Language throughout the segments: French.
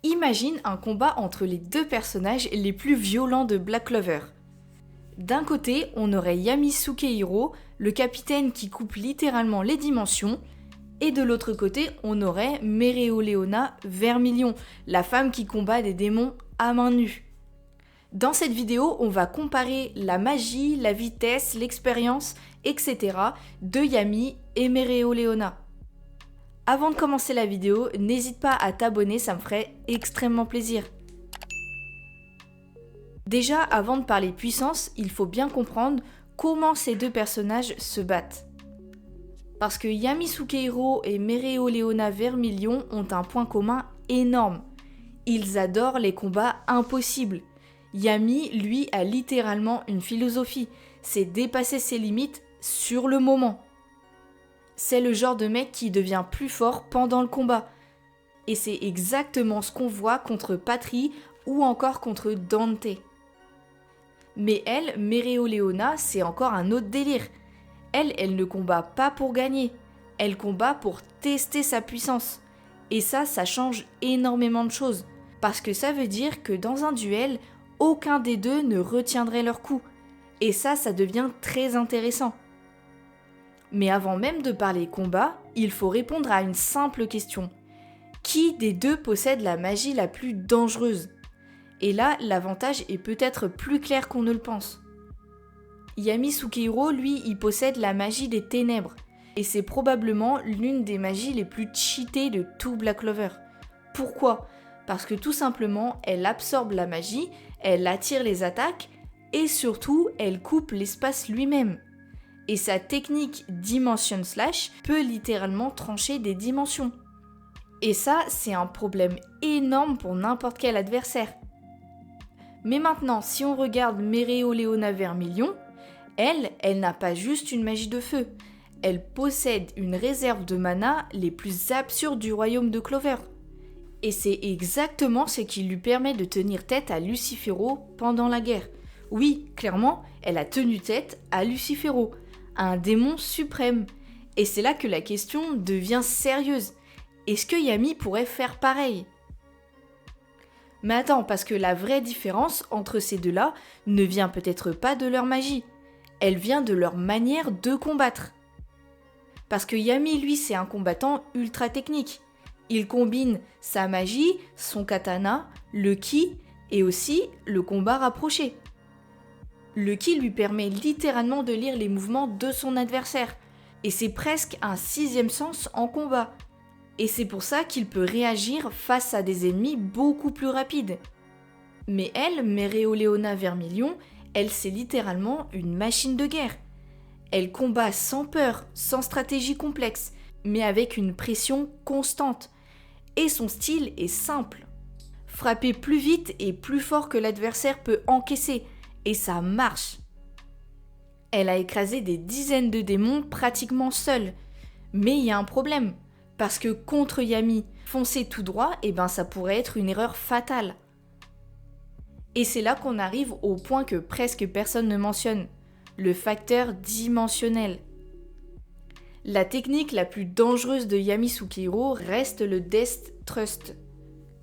Imagine un combat entre les deux personnages les plus violents de Black Clover. D'un côté, on aurait Yami Sukehiro, le capitaine qui coupe littéralement les dimensions, et de l'autre côté, on aurait Mereoleona Vermilion, la femme qui combat des démons à main nue. Dans cette vidéo, on va comparer la magie, la vitesse, l'expérience, etc. de Yami et Mereoleona. Avant de commencer la vidéo, n'hésite pas à t'abonner, ça me ferait extrêmement plaisir. Déjà, avant de parler puissance, il faut bien comprendre comment ces deux personnages se battent. Parce que Yami Sukehiro et Mereoleona Vermilion ont un point commun énorme. Ils adorent les combats impossibles. Yami, lui, a littéralement une philosophie, c'est dépasser ses limites sur le moment. C'est le genre de mec qui devient plus fort pendant le combat. Et c'est exactement ce qu'on voit contre Patry ou encore contre Dante. Mais elle, Mereoleona, c'est encore un autre délire. Elle ne combat pas pour gagner. Elle combat pour tester sa puissance. Et ça change énormément de choses. Parce que ça veut dire que dans un duel, aucun des deux ne retiendrait leur coup. Et ça devient très intéressant. Mais avant même de parler combat, il faut répondre à une simple question. Qui des deux possède la magie la plus dangereuse ? Et là, l'avantage est peut-être plus clair qu'on ne le pense. Yami Sukehiro, lui, il possède la magie des ténèbres. Et c'est probablement l'une des magies les plus cheatées de tout Black Clover. Pourquoi ? Parce que tout simplement, elle absorbe la magie, elle attire les attaques, et surtout, elle coupe l'espace lui-même. Et sa technique Dimension Slash peut littéralement trancher des dimensions. Et ça, c'est un problème énorme pour n'importe quel adversaire. Mais maintenant, si on regarde Mereoleona Vermilion, elle n'a pas juste une magie de feu. Elle possède une réserve de mana les plus absurdes du royaume de Clover. Et c'est exactement ce qui lui permet de tenir tête à Lucifero pendant la guerre. Oui, clairement, elle a tenu tête à Lucifero, un démon suprême. Et c'est là que la question devient sérieuse. Est-ce que Yami pourrait faire pareil ? Mais attends, parce que la vraie différence entre ces deux-là ne vient peut-être pas de leur magie. Elle vient de leur manière de combattre. Parce que Yami, lui, c'est un combattant ultra technique. Il combine sa magie, son katana, le ki et aussi le combat rapproché. Le ki lui permet littéralement de lire les mouvements de son adversaire. Et c'est presque un sixième sens en combat. Et c'est pour ça qu'il peut réagir face à des ennemis beaucoup plus rapides. Mais elle, Mereoleona Vermilion, elle c'est littéralement une machine de guerre. Elle combat sans peur, sans stratégie complexe, mais avec une pression constante. Et son style est simple. Frapper plus vite et plus fort que l'adversaire peut encaisser. Et ça marche. Elle a écrasé des dizaines de démons pratiquement seule. Mais il y a un problème. Parce que contre Yami, foncer tout droit, ça pourrait être une erreur fatale. Et c'est là qu'on arrive au point que presque personne ne mentionne. Le facteur dimensionnel. La technique la plus dangereuse de Yami Sukehiro reste le Death Thrust.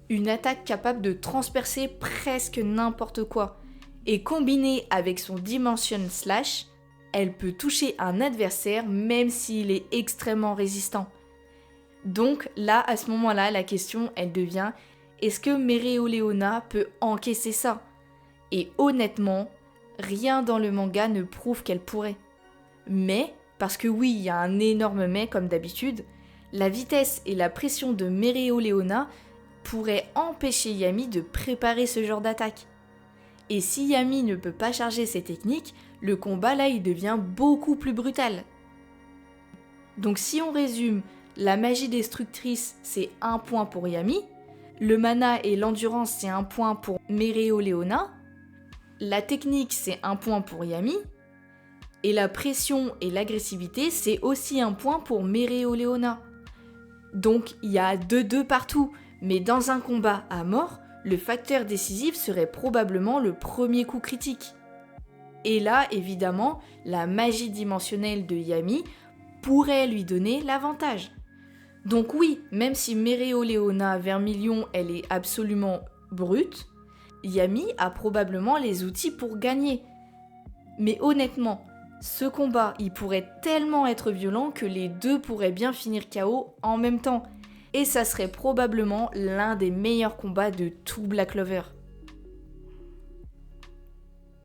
Une attaque capable de transpercer presque n'importe quoi. Et combinée avec son Dimension Slash, elle peut toucher un adversaire même s'il est extrêmement résistant. Donc là, à ce moment-là, la question, elle devient, est-ce que Mereoleona peut encaisser ça ? Et honnêtement, rien dans le manga ne prouve qu'elle pourrait. Mais, parce que oui, il y a un énorme mais comme d'habitude, la vitesse et la pression de Mereoleona pourraient empêcher Yami de préparer ce genre d'attaque. Et si Yami ne peut pas charger ses techniques, le combat là, il devient beaucoup plus brutal. Donc si on résume, la magie destructrice, c'est 1 point pour Yami. Le mana et l'endurance, c'est 1 point pour Mereoleona. La technique, c'est 1 point pour Yami. Et la pression et l'agressivité, c'est aussi 1 point pour Mereoleona. Donc il y a 2-2 partout. Mais dans un combat à mort, le facteur décisif serait probablement le premier coup critique. Et là, évidemment, la magie dimensionnelle de Yami pourrait lui donner l'avantage. Donc oui, même si Mereoleona Vermilion, elle est absolument brute, Yami a probablement les outils pour gagner. Mais honnêtement, ce combat, il pourrait tellement être violent que les deux pourraient bien finir KO en même temps. Et ça serait probablement l'un des meilleurs combats de tout Black Clover.